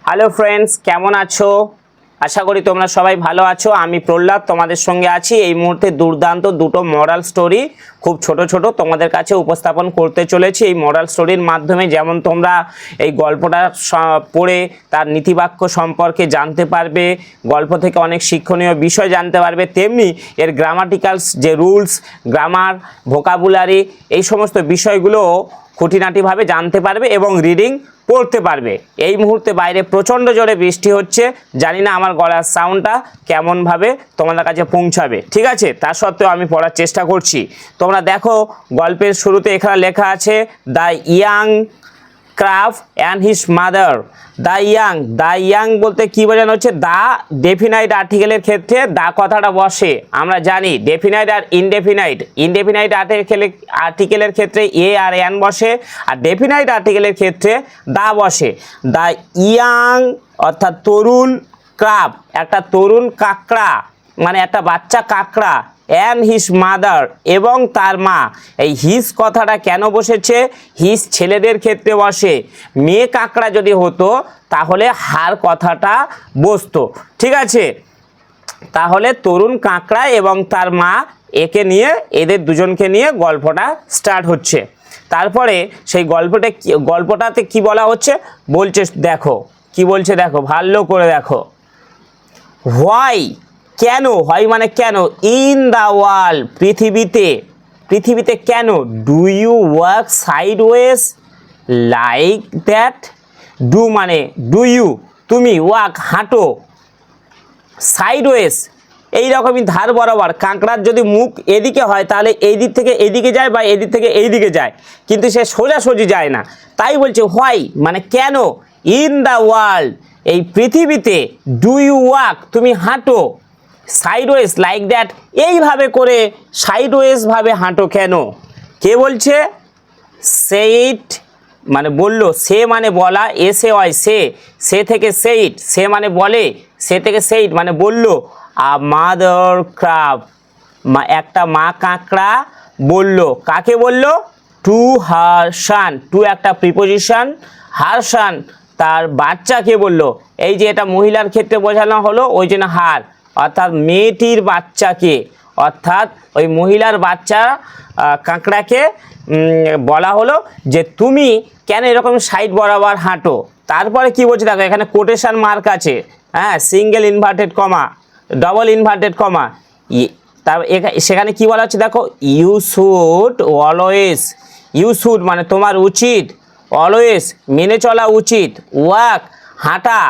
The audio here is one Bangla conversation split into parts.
হ্যালো ফ্রেন্ডস, কেমন আছো? আশা করি তোমরা সবাই ভালো আছো। আমি প্রহ্লাদ তোমাদের সঙ্গে আছি। এই মুহূর্তে দুর্দান্ত দুটো মরাল স্টোরি খুব ছোট ছোট তোমাদের কাছে উপস্থাপন করতে চলেছি। এই মরাল স্টোরির মাধ্যমে যেমন তোমরা এই গল্পটা পড়ে তার নীতিবাক্য সম্পর্কে জানতে পারবে, গল্প থেকে অনেক শিক্ষণীয় বিষয় জানতে পারবে, তেমনি এর গ্রামাটিক্যালস যে রুলস, গ্রামার, ভোকাবুলারি, এই সমস্ত বিষয়গুলো খুঁটিনাটিভাবে জানতে পারবে এবং রিডিং পড়তে পারবে। এই মুহূর্তে বাইরে প্রচণ্ড জোরে বৃষ্টি হচ্ছে, জানি না আমার গলার সাউন্ডটা কেমনভাবে তোমাদের কাছে পৌঁছাবে, ঠিক আছে? তা সত্ত্বেও আমি পড়ার চেষ্টা করছি। তোমরা দেখো, গল্পের শুরুতে এখানে লেখা আছে the young crab and his mother. The young বলতে কি বোঝানো হচ্ছে? দা ডেফিনাইট আর্টিকেলের ক্ষেত্রে দা কথাটা বসে, আমরা জানি। ডেফিনাইট আর ইনডেফিনাইট আর্টিকেলের ক্ষেত্রে এ আর এন বসে, আর ডেফিনাইট আর্টিকেলের ক্ষেত্রে দা বসে। দ্য ইয়াং অর্থাৎ তরুণ, ক্রাফ একটা তরুণ কাকড়া, মানে একটা বাচ্চা কাকড়া, অ্যান্ড হিজ মাদার এবং তার মা। এই হিজ কথাটা কেন বসেছে? হিজ ছেলেদের ক্ষেত্রে বসে। মেয়ে কাকড়া যদি হতো তাহলে হার কথাটা বসতো, ঠিক আছে? তাহলে তরুণ কাকড়া এবং তার মা, একে নিয়ে, এদের দুজনকে নিয়ে গল্পটা স্টার্ট হচ্ছে। তারপরে সেই গল্পটাতে কি বলা হচ্ছে বলছে, দেখো কি বলছে, দেখো ভালো করে দেখো। হোয়াই, কেন? হয় মানে কেন? ইন দ্য ওয়ার্ল্ড, পৃথিবীতে কেন? Do you work sideways like that? Do মানে ডু ইউ, তুমি, ওয়ার্ক হাঁটো, সাইডওয়েজ এইরকমই ধার বরাবর। কাঁকড়ার যদি মুখ এদিকে হয় তাহলে এই দিক থেকে এদিকে যায় বা এদিক থেকে এইদিকে যায়, কিন্তু সে সোজাসুজি যায় না। তাই বলছে হোয়াই মানে কেন, ইন দ্য ওয়ার্ল্ড এই পৃথিবীতে, ডু ইউ ওয়াক তুমি হাঁটো, সাইডওয়েজ লাইক দ্যাট এইভাবে করে, সাইডওয়েজভাবে হাঁটো কেন? কে বলছে? সেইট মানে বলল, সে মানে বলা, এসে হয় সে থেকে সেইট, সে মানে বলে, সে থেকে সেইট মানে বলল। আ মাদার ক্রাব, একটা মা কাঁকড়া বলল। কাকে বলল? টু হার সান, টু একটা প্রিপোজিশন, হার সান তার বাচ্চাকে বলল। এই যে এটা মহিলার ক্ষেত্রে বোঝানো হলো, ওই জন্য হার, অর্থাৎ মেয়েটির বাচ্চাকে, অর্থাৎ ওই মহিলার বাচ্চা কাঁকড়াকে বলা হলো যে তুমি কেন এরকম সাইড বরাবর হাঁটো। তারপরে কি বলছে দেখো, এখানে কোটেশন মার্ক আছে, হ্যাঁ, single inverted comma, double inverted comma. তার সেখানে কি বলা হচ্ছে দেখো, ইউ শুড মানে তোমার উচিত, অলওয়েজ মানে চলা উচিত, ওয়াক হাঁটা,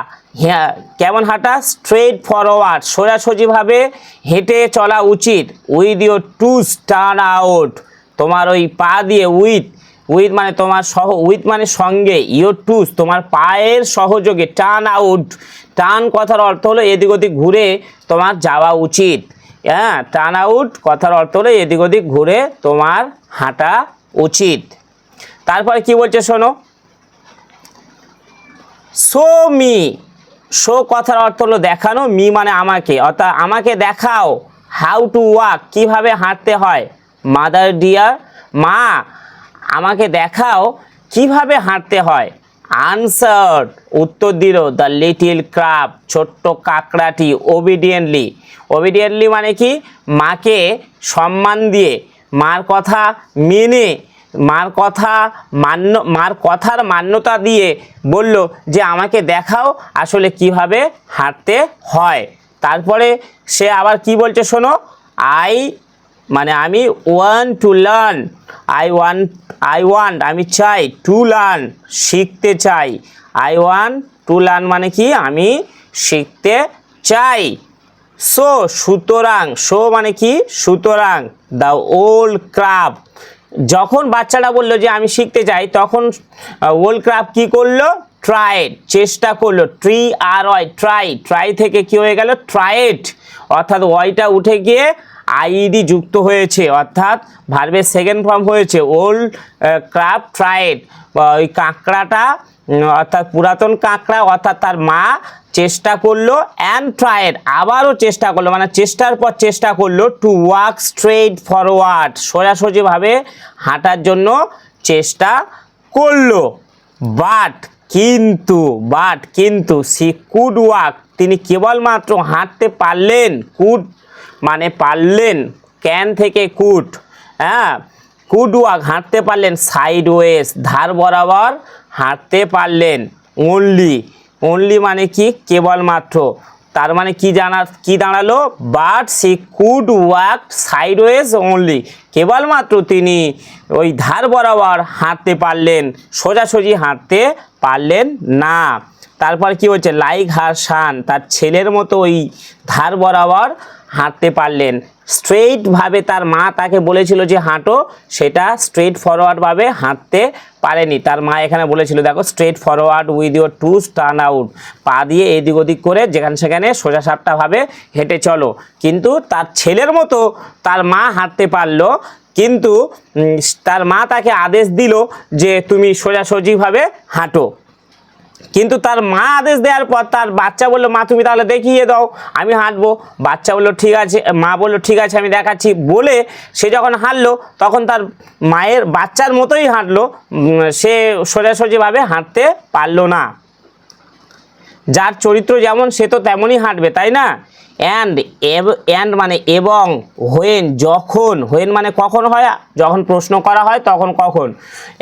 হ্যাঁ কেমন হাঁটা? স্ট্রেট ফরওয়ার্ড সোজাসুজিভাবে হেঁটে চলা উচিত। With your toes turn out, তোমার ওই পা দিয়ে, উইথ মানে তোমার উইথ মানে সঙ্গে, ইউর টুস তোমার পায়ের সহযোগে, টার্ন আউট, টার্ন কথার অর্থ হলো এদিক ওদিক ঘুরে তোমার যাওয়া উচিত, হ্যাঁ, টার্ন আউট কথার অর্থ হলো এদিক ওদিক ঘুরে তোমার হাঁটা উচিত। তারপরে কি বলছে শোনো, শো কথার অর্থ হলো দেখানো, মি মানে আমাকে, অর্থাৎ আমাকে দেখাও, হাউ টু ওয়াক কিভাবে হাঁটতে হয়। মাদার ডিয়ার, মা আমাকে দেখাও কিভাবে হাঁটতে হয়। আনসার্ড উত্তর দিল দ্য লিটিল ক্রাব ছোট্ট কাকড়াটি। ওবিডিয়েন্টলি মানে কি? মাকে সম্মান দিয়ে, মার কথা মেনে, মার কথার মান্যতা দিয়ে বলল যে আমাকে দেখাও আসলে কিভাবে হাঁটতে হয়। তারপরে সে আবার কি বলছে শোনো, মানে আমি, want to learn, I want আমি চাই, টু লার্ন শিখতে চাই, আই ওয়ান্ট টু লার্ন মানে কি? আমি শিখতে চাই। সুতরাং, মানে কি? সুতরাং দ্য ওল্ড ক্রাব, যখন বাচ্চাটা বললো যে আমি শিখতে চাই, তখন ওল্ড ক্রাব কি করলো? ট্রাইড চেষ্টা করলো, ট্রাই থেকে কি হয়ে গেল? ট্রাইড, অর্থাৎ ওয়াইটা উঠে গিয়ে আইডি যুক্ত হয়েছে, অর্থাৎ ভার্বের সেকেন্ড ফর্ম হয়েছে। ওল্ড ক্রাব ট্রাইড, ওই কাঁকড়াটা অর্থাৎ পুরাতন কাঁকড়া অর্থাৎ তার মা চেষ্টা করলো, অ্যান্ড ট্রাইড আবারও চেষ্টা করলো, মানে চেষ্টার পর চেষ্টা করলো, টু ওয়াক স্ট্রেট ফরওয়ার্ড সোজাসুজিভাবে হাঁটার জন্য চেষ্টা করলো। বাট কিন্তু সি কুড ওয়াক, তিনি কেবলমাত্র হাঁটতে পারলেন। কুড মানে পারলেন, ক্যান থেকে কুড, হ্যাঁ, কুড ওয়াক হাঁটতে পারলেন, সাইডওয়েজ ধার বরাবর হাঁটতে পারলেন, অনলি মানে কি কেবলমাত্র, তার মানে কি দাঁড়ালো, but C could walk sideways only, কেবলমাত্র তিনি ওই ধার বরাবর হাঁটতে পারলেন, সোজাসুজি হাঁটতে পারলেন না। তারপর কি হচ্ছে, লাইক হার সান, তার ছেলের মতো ওই ধার বরাবর হাঁটতে পারলেন। স্ট্রেইটভাবে তার মা তাকে বলেছিল যে হাঁটো, সেটা স্ট্রেট ফরওয়ার্ডভাবে হাঁটতে পারেনি। তার মা এখানে বলেছিল দেখো, straight forward with your toes turn out, পা দিয়ে এদিক ওদিক করে যেখানে সেখানে সোজা সাপটাভাবে হেঁটে চলো। কিন্তু তার ছেলের মতো তার মা হাঁটতে পারলো, কিন্তু তার মা তাকে আদেশ দিল যে তুমি সোজাসুজিভাবে হাঁটো। কিন্তু তার মা আদেশ দেওয়ার পর তার বাচ্চা বললো, মা তুমি তাহলে দেখিয়ে দাও, আমি হাঁটবো। বাচ্চা বললো ঠিক আছে, মা বললো ঠিক আছে আমি দেখাচ্ছি, বলে সে যখন হাঁটলো তখন তার মায়ের বাচ্চার মতোই হাঁটলো, সে সোজাসুজিভাবে হাঁটতে পারলো না। যার চরিত্র যেমন সে তো তেমনই হাঁটবে, তাই না? অ্যান্ড মানে এবং, যখন, মানে কখন হয়, যখন প্রশ্ন করা হয় তখন কখন।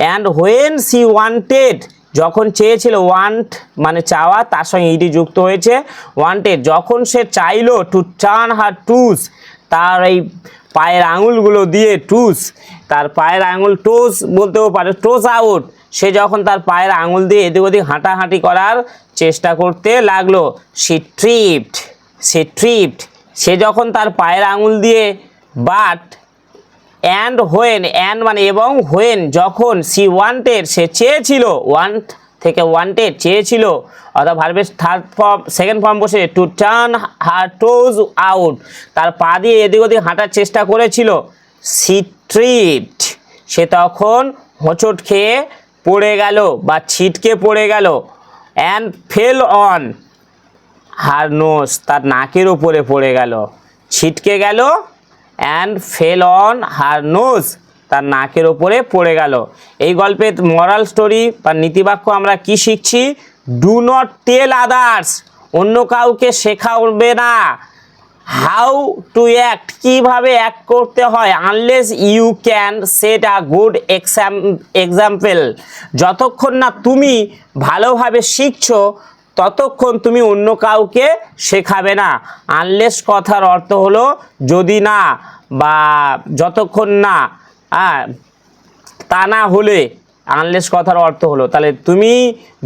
অ্যান্ড হোয়েন সি ওয়ান্টেড, যখন চেয়েছিল, ওয়ান্ট মানে চাওয়া, তার সঙ্গে ইডি যুক্ত হয়েছে, ওয়ান্টেড, যখন সে চাইলো, টু টার্ন হার টুস, তার এই পায়ের আঙুলগুলো দিয়ে, টুস তার পায়ের আঙুল, টোস বলতেও পারে, টোস আউট, সে যখন তার পায়ের আঙুল দিয়ে এদিক ওদিক হাঁটাহাঁটি করার চেষ্টা করতে লাগলো, সে ট্রিপড, সে যখন তার পায়ের আঙুল দিয়ে, বাট অ্যান্ড মানে এবং, যখন সি ওয়ান্টেড, সে চেয়েছিল, ওয়ান্ট থেকে ওয়ান্টেড চেয়েছিল, অর্থাৎ ভার্বের সেকেন্ড ফর্ম বসে, টু টার্ন হার টোজ আউট, তার পা দিয়ে এদিক ওদিক হাঁটার চেষ্টা করেছিল, সি ট্রিপড, সে তখন হোঁচট খেয়ে পড়ে গেল বা ছিটকে পড়ে গেল, and fell on her nose, তার নাকের ওপরে পড়ে গেল, ছিটকে গেল, and fell on her nose, তার নাকের ওপরে পড়ে গেল। এই গল্পের মরাল স্টোরি বা নীতিবাক্য আমরা কি শিখছি, ডু নট টেল আদার্স, অন্য কাউকে শেখাবে না, হাউ টু অ্যাক্ট, কীভাবে অ্যাক্ট করতে হয়, unless you can set a good example, যতক্ষণ না তুমি ভালোভাবে শিখছো ততক্ষণ তুমি অন্য কাউকে শেখাবে না। আনলেস কথার অর্থ হলো যদি না, বা যতক্ষণ না, তা না হলে, আনলেস কথার অর্থ হলো, তাহলে তুমি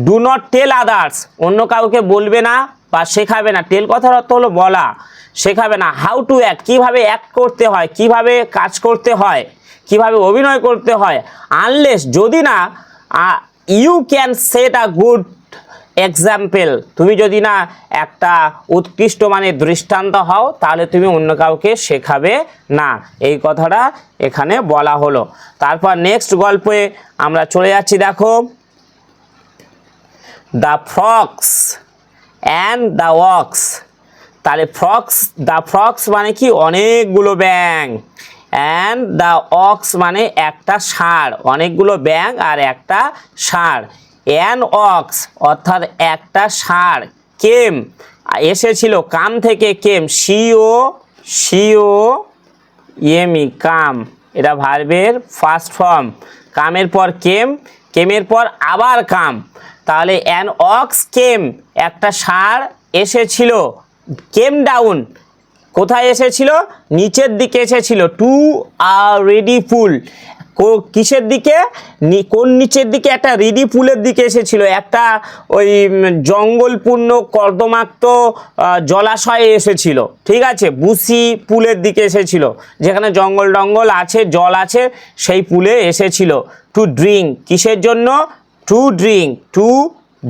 ডু নট টেল আদার্স, অন্য কাউকে বলবে না বা শেখাবে না। টেল কথার অর্থ হলো বলা, শেখাবে না। হাউ টু অ্যাক্ট, কীভাবে অ্যাক্ট করতে হয়, কীভাবে কাজ করতে হয়, কীভাবে অভিনয় করতে হয়, আনলেস যদি না, you can set a good example, তুমি যদি না একটা উৎকৃষ্ট মানে দৃষ্টান্ত হও, তাহলে তুমি অন্য কাউকে শেখাবে না, এই কথাটা এখানে বলা হলো। তারপর নেক্সট গল্পে আমরা চলে যাচ্ছি, দেখো, the frogs and the wax. তাহলে দ্য ফ্রক্স মানে কি, অনেকগুলো ব্যাঙ, অ্যান্ড দ্য অক্স মানে একটা ষাঁড়, অনেকগুলো ব্যাঙ আর একটা ষাঁড়, অ্যান অক্স অর্থাৎ একটা ষাঁড়, কেম এসেছিল, কাম থেকে কেম, সিও এমি, কাম, এটা ভার্বের ফার্স্ট ফর্ম, কামের পর কেমের পর আবার কাম, তাহলে অ্যান অক্স কেম, একটা ষাঁড় এসেছিল, কেম ডাউন, কোথায় এসেছিল, নিচের দিকে এসেছিল, টু আ রেডি পুল, কিসের দিকে, কোন নিচের দিকে, একটা রেডি পুলের দিকে এসেছিল, একটা ওই জঙ্গলপূর্ণ কর্দমাক্ত জলাশয়ে এসেছিল, ঠিক আছে, বুসি পুলের দিকে এসেছিল, যেখানে জঙ্গল আছে, জল আছে, সেই পুলে এসেছিল। টু ড্রিঙ্ক, কিসের জন্য, টু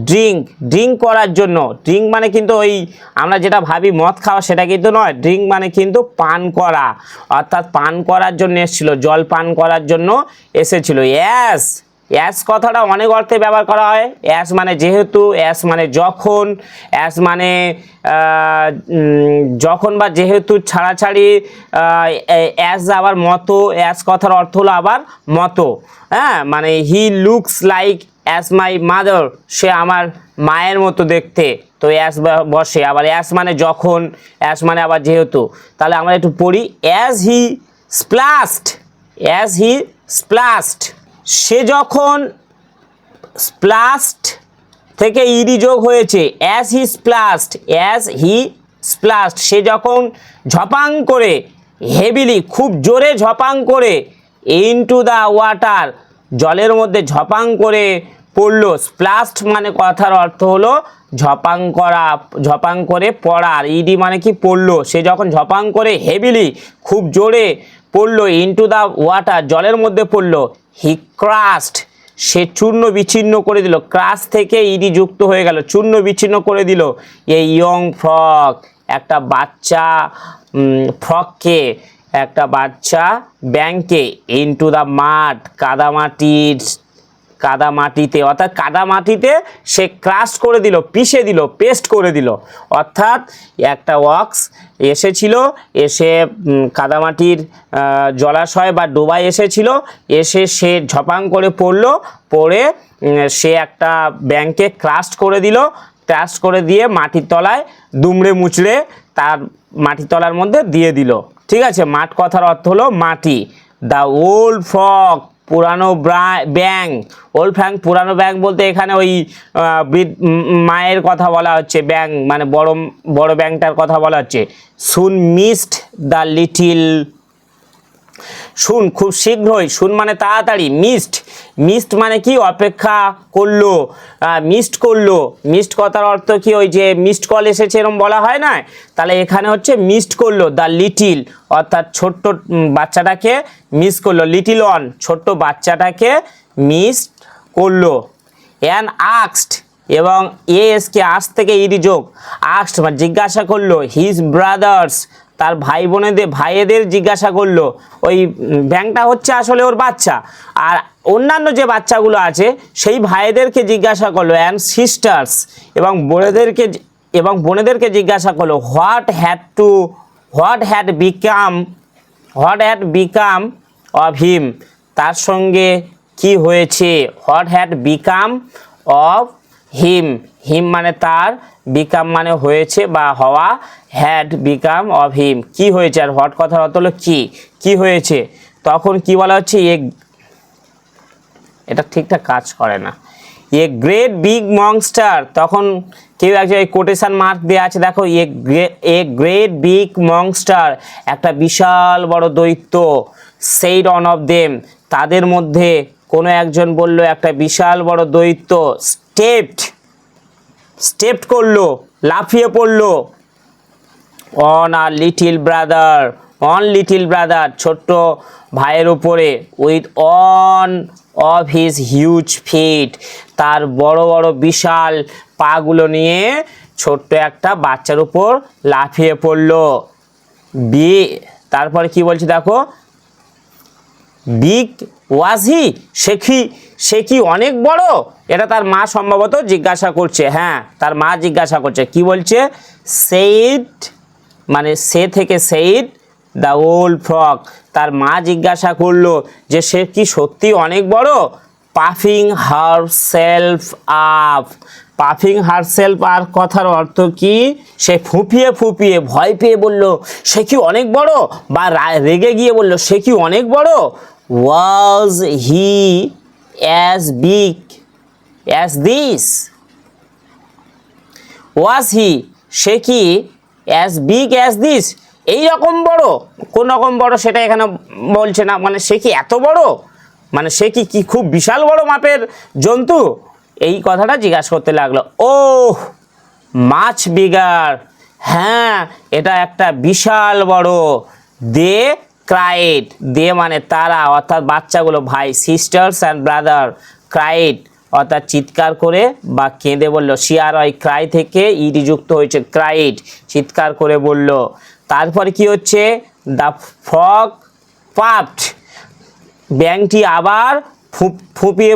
ড্রিঙ্ক করার জন্য। ড্রিঙ্ক মানে কিন্তু ওই আমরা যেটা ভাবি মদ খাওয়া, সেটা কিন্তু নয়, ড্রিঙ্ক মানে কিন্তু পান করা, অর্থাৎ পান করার জন্য এসেছিল, জল পান করার জন্য এসেছিল। অ্যাস কথাটা অনেক অর্থে ব্যবহার করা হয়, অ্যাস মানে যেহেতু, অ্যাস মানে যখন, অ্যাস মানে যখন বা যেহেতু ছাড়াছাড়ি, অ্যাস আবার মতো, অ্যাস কথার অর্থ হলো আবার মতো, হ্যাঁ, মানে he looks like as my mother, সে আমার মায়ের মতো দেখতে। তো অ্যাজ বসে, আবার অ্যাজ মানে যখন, অ্যাজ মানে আবার যেহেতু। তাহলে আমরা একটু পড়ি। অ্যাজ হি স্প্লাস্ট, অ্যাজ হি স্প্লাস্ট, সে যখন, স্প্লাস্ট থেকে ইডি যোগ হয়েছে, অ্যাজ হি স্প্লাস্ট, অ্যাজ হি স্প্লাস্ট, সে যখন ঝপাং করে, হেভিলি খুব জোরে ঝপাং করে, ইনটু দ্য ওয়াটার, জলের মধ্যে ঝপাং করে পড়লো। স্প্লাস্ট মানে কথার অর্থ হলো ঝপাং করা, ঝপাং করে পড়ার। ইডি মানে কি পড়লো। সে যখন ঝপাং করে হেভিলি খুব জোরে পড়লো, ইনটু দ্য ওয়াটার, জলের মধ্যে পড়লো। হি ক্রাস্ট, সে চূর্ণ বিচ্ছিন্ন করে দিল। ক্রাস থেকে ইডি যুক্ত হয়ে গেল, চূর্ণ বিচ্ছিন্ন করে দিল। এই ইয়ং ফ্রক, একটা বাচ্চা ফ্রককে, একটা বাচ্চা ব্যাংকে, ইনটু দ্য মাঠ, কাদামাটিতে, অর্থাৎ কাদামাটিতে সে ক্রাশ করে দিল, পিষে দিল, পেস্ট করে দিল। অর্থাৎ একটা ওয়াক্স এসেছিল, এসে কাদামাটির জলাশয় বা ডোবায় এসেছিল, এসে সে ঝপাং করে পড়লো, পড়ে সে একটা ব্যাংকে ক্রাশ করে দিল, ক্রাশ করে দিয়ে মাটির তলায় দুমড়ে মুচড়ে তার মাটির তলার মধ্যে দিয়ে দিল। ঠিক আছে, মাঠ কথার অর্থ হলো মাটি। দ্য ওল্ড ফ্রক, পুরানো ব্যাং, ওল্ড ফ্যাং, পুরানো ব্যাং বলতে এখানে ওই মায়ের কথা বলা হচ্ছে, ব্যাং মানে বড় বড় ব্যাংটার কথা বলা হচ্ছে। সুন মিসড দ্য লিটিল, শুন খুব শীঘ্রই, শুন মানে তাড়াতাড়ি, মিসড, মিসড মানে কি অপেক্ষা করলো, মিসড করলো। মিসড কথার অর্থ কি, ওই যে মিসড কল এসেছে এরকম বলা হয় না, তাহলে এখানে হচ্ছে মিসড করলো। দ্য লিটিল অর্থাৎ ছোট্ট বাচ্চাটাকে মিস করলো, লিটিল ওয়ান ছোট্ট বাচ্চাটাকে মিস করলো। অ্যান আক্সড, এবং এসকে আজ থেকে ইডি যোগ, আক্সড মানে জিজ্ঞাসা করলো। হিজ ব্রাদার্স, তার ভাইয়েদের জিজ্ঞাসা করলো। ওই ব্যাংকটা হচ্ছে আসলে ওর বাচ্চা, আর অন্যান্য যে বাচ্চাগুলো আছে সেই ভাইদেরকে জিজ্ঞাসা করলো। অ্যান্ড সিস্টার্স, এবং বোনেদেরকে জিজ্ঞাসা করলো। What had become of him, তার সঙ্গে কি হয়েছে। What had become of him, him মানে তার, বিকাম মানে হয়েছে বা হওয়া, হ্যাড বিকাম অফ হিম কি হয়েছে, আর হোয়াট কথার অর্থ হলো কি হয়েছে। তখন কি বলা হচ্ছে, এটা ঠিকঠাক কাজ করে না। এ গ্রেট বিগ মনস্টার, তখন কেউ একজন কোটেশন মার্ক দেওয়া আছে, দেখো, এ গ্রেট বিগ মনস্টার, একটা বিশাল বড় দৈত্য। সেইড অন অফ দেম, তাদের মধ্যে কোনো একজন বলল, একটা বিশাল বড় দৈত্য। স্টেপড করলো, লাফিয়ে পড়লো। অন লিটিল ব্রাদার, ছোট্ট ভাইয়ের উপরে। With one of his huge feet, তার বড় বড় বিশাল পাগুলো নিয়ে ছোট্ট একটা বাচ্চার উপর লাফিয়ে পড়লো। তারপরে কি বলছে দেখো, বিগ ওয়াজ হি, সে কি অনেক বড়, এটা তার মা সম্ভবত জিজ্ঞাসা করছে। হ্যাঁ, তার মা জিজ্ঞাসা করছে, কি বলছে, সেইড মানে সে থেকে সেইড দ্য ওল্ড ফ্রক, তার মা জিজ্ঞাসা করলো যে সে কি সত্যি অনেক বড়। Puffing herself up, puffing herself আর কথার অর্থ কি, সে ফুঁপিয়ে ভয় পেয়ে বলল সে কি অনেক বড়, বা রেগে গিয়ে বলল সে কি অনেক বড়। Was he as big as this, was he, সে কি অ্যাজ বিগ অ্যাজ দিস, এই রকম বড়, কোন রকম বড় সেটা এখানে বলছে না, মানে সে কি এত বড়, মানে সে কি খুব বিশাল বড় মাপের জন্তু, এই কথাটা জিজ্ঞাসা করতে লাগলো। ও মাছ বিগার, হ্যাঁ এটা একটা বিশাল বড়। দে ক্রাইড, দে মানে তারা, অর্থাৎ বাচ্চাগুলো ভাই, সিস্টার্স অ্যান্ড ব্রাদার, ক্রাইড অর্থাৎ চিৎকার করে বা কেঁদে বলল। CRY ক্রাই থেকে ইডি যুক্ত হয়েছে, ক্রাইড চিৎকার করে বলল। তারপরে কি হচ্ছে, দ্য ফ্রগ পাফড, ব্যাংকটি আবার ফুঁপিয়ে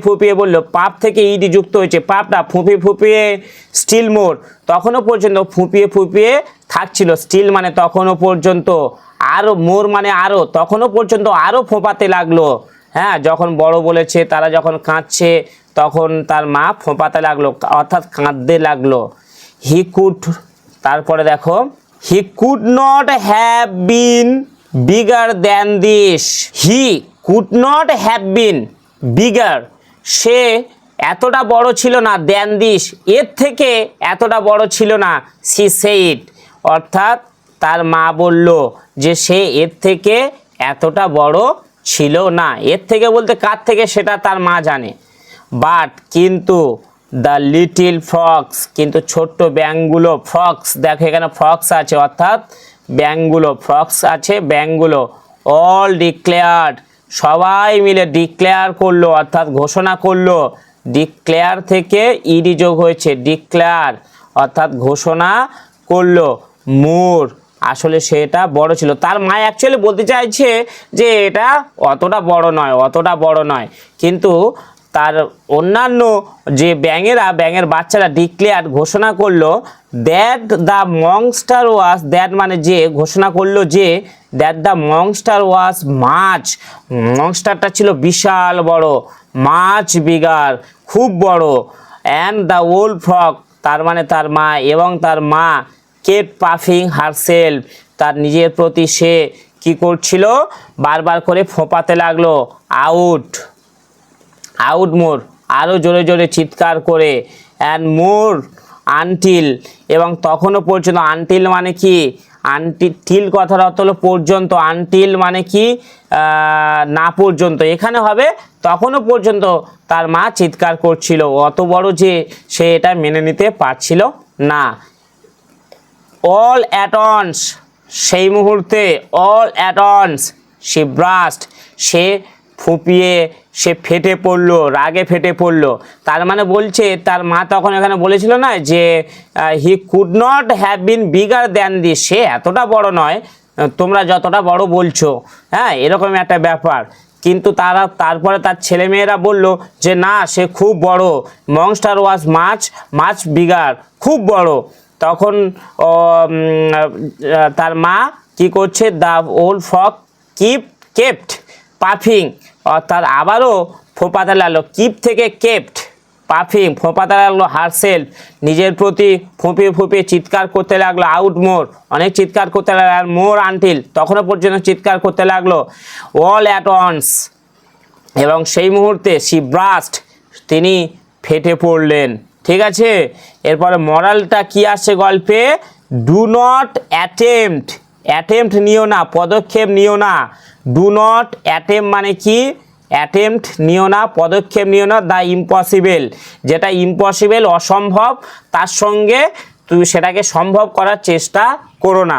ফুঁপিয়ে বললো। পাপ থেকে ইডি যুক্ত হয়েছে, পাপটা ফুঁপিয়ে স্টিল মোর, তখনও পর্যন্ত ফুঁপিয়ে থাকছিল। স্টিল মানে তখনও পর্যন্ত, আরও, মোর মানে আরও, তখনও পর্যন্ত আরও ফোঁপাতে লাগলো। হ্যাঁ, যখন বড় বলেছে তারা যখন কাঁদছে তখন তার মা ফোঁপাতে লাগলো, অর্থাৎ কাঁদতে লাগলো। হি কুড, তারপরে দেখো, he could not have been bigger than this. He could not have been bigger, সে এতটা বড় ছিল না, দ্যান দিস, এর থেকে এতটা বড় ছিল না, সি সেইড, অর্থাৎ তার মা বলল যে সে এর থেকে এতটা বড় ছিল না। এর থেকে বলতে কার থেকে সেটা তার মা জানে। বাট কিন্তু দ্য লিটিল ফ্রক্স, কিন্তু ছোট্ট ব্যাঙগুলো, ফ্রক্স, দেখো এখানে ফ্রক্স আছে, অর্থাৎ ব্যাঙগুলো, ফ্রক্স আছে ব্যাঙগুলো, অল ডিক্লেয়ার্ড, সবাই মিলে ডিক্লেয়ার করলো, অর্থাৎ ঘোষণা করলো। ডিক্লেয়ার থেকে ইডি যোগ হয়েছে, ডিক্লেয়ার অর্থাৎ ঘোষণা করলো, মোর, আসলে সেটা বড় ছিল। তার মা অ্যাকচুয়ালি বলতে চাইছে যে এটা অতটা বড় নয়, অতটা বড় নয়, কিন্তু তার অন্যান্য যে ব্যাঙের বাচ্চারা ডিক্লেয়ার ঘোষণা করলো that the monster was, that মানে যে, ঘোষণা করলো যে that the monster was much, মনস্টারটা ছিল বিশাল বড়, মাচ বিগার, খুব বড়, অ্যান্ড দ্য ওল্ড ফ্রক, তার মানে তার মা, এবং তার মা কেপ পাফিং হারসেলফ, তার নিজের প্রতি সে কি করছিল, বারবার করে ফোঁপাতে লাগলো, আউট, আউট মোর, আরও জোরে জোরে চিৎকার করে, অ্যান্ড মোর আনটিল, এবং তখনও পর্যন্ত, আনটিল মানে কি, টিল কথার অর্থ হলো পর্যন্ত, আনটিল মানে কি না পর্যন্ত, এখানে হবে তখনও পর্যন্ত তার মা চিৎকার করছিল, অত বড় যে সে এটা মেনে নিতে পারছিল না। অল অ্যাট অনস, সেই মুহূর্তে, অল অ্যাট অনস সে ব্রাস্ট, সে ফুপিয়ে, সে ফেটে পড়লো, রাগে ফেটে পড়লো। তার মানে বলছে তার মা তখন এখানে বলেছিল না যে he could not have been bigger than this, সে এতটা বড় নয় তোমরা যতটা বড় বলছো, হ্যাঁ, এরকম একটা ব্যাপার। কিন্তু তারপরে তার ছেলেমেয়েরা বলল যে না, সে খুব বড়, মনস্টার ওয়াজ মাচ বিগার, খুব বড়। তখন তার মা কি করছে, the old frog kept puffing, অর্থাৎ আবারও ফোঁপাতে লাগলো, কিপ থেকে কেপ্ট, পাফিং, ফোঁপাতে লাগলো, হারসেলফ, নিজের প্রতি ফুঁপিয়ে ফুঁপিয়ে চিৎকার করতে লাগলো, আউট মোর, অনেক চিৎকার করতে লাগলো, আর মোর আনটিল, তখনও পর্যন্ত চিৎকার করতে লাগলো, অল অ্যাট ওয়ান্স, এবং সেই মুহূর্তে সি ব্রাস্ট, তিনি ফেটে পড়লেন। ঠিক আছে, এরপরে মরালটা কি আসছে গল্পে, ডু নট অ্যাটেম্পট নিও না, পদক্ষেপ নিও না, ডু নট অ্যাটেম্প মানে কি, অ্যাটেম্পট নিও না, পদক্ষেপ নিও না, দ্য ইম্পসিবল, যেটা ইম্পসিবল, অসম্ভব, তার সঙ্গে তুমি সেটাকে সম্ভব করার চেষ্টা করো না।